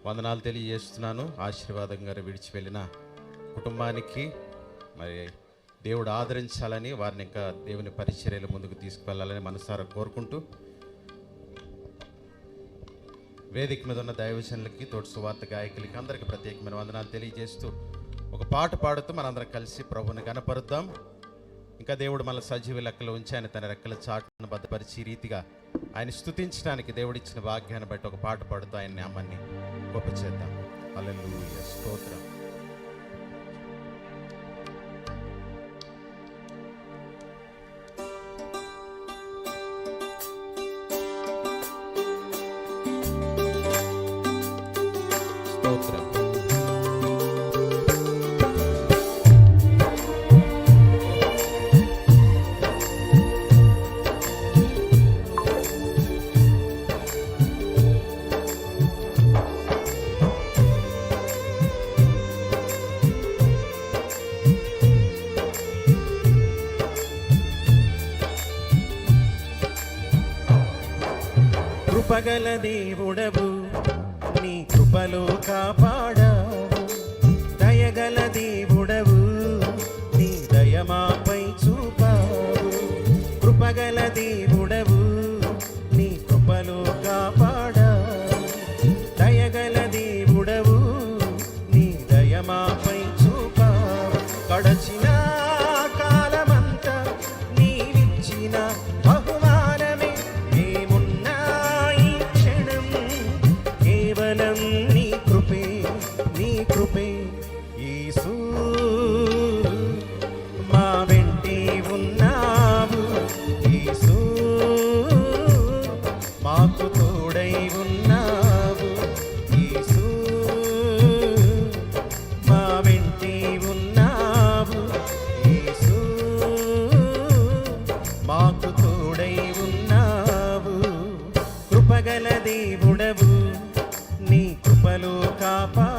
వందనాలు తెలియజేస్తున్నాను. ఆశీర్వాదంగా విడిచి వెళ్ళిన కుటుంబానికి మరి దేవుడు ఆదరించాలని, వారిని ఇంకా దేవుని పరిచర్యల ముందుకు తీసుకువెళ్ళాలని మనసారా కోరుకుంటూ, వేదిక మీద ఉన్న దైవజనులకి, తోటి సువార్త గాయకులకి అందరికీ ప్రత్యేకమైన వందనాలు తెలియజేస్తూ ఒక పాట పాడుతూ మనందరం కలిసి ప్రభువుని గణపరుద్దాం. ఇంకా దేవుడు మన సజీవ లెక్కలో ఉంచి ఆయన తన రెక్కల చాటును భద్రపరిచి రీతిగా ఆయన స్తుతించడానికి దేవుడిచ్చిన భాగ్యాన్ని బట్టి ఒక పాట పాడుతూ ఆయన నామాన్ని గొప్ప చేద్దాం. హల్లెలూయా, స్తోత్రం. స్తోత్రం. కృపగల దేవుడవు, నీ కృపలో కాపాడావు. దయగల దేవుడవు, నీ దయమాపై చూపావు. కృపగల దేవుడవు, నీ కృపలో కాపాడావు. దయగల దేవుడవు, నీ దయమాపై చూపావు. గడచిన కాలమంతా నీవిచ్చిన బహుమానమే ఏమున్నా ఈ క్షణం, కేవలం నీ కృపే, నీ కృపే. యేసు మా వెంటే ఉన్నావు, యేసు మాకు తోడై ఉన్నావు. యేసు మా వెంటే ఉన్నావు, యేసు మాకు తోడై ఉన్నావు. కృపగల దేవుడవు, నీ కృపలో కాపాడావు.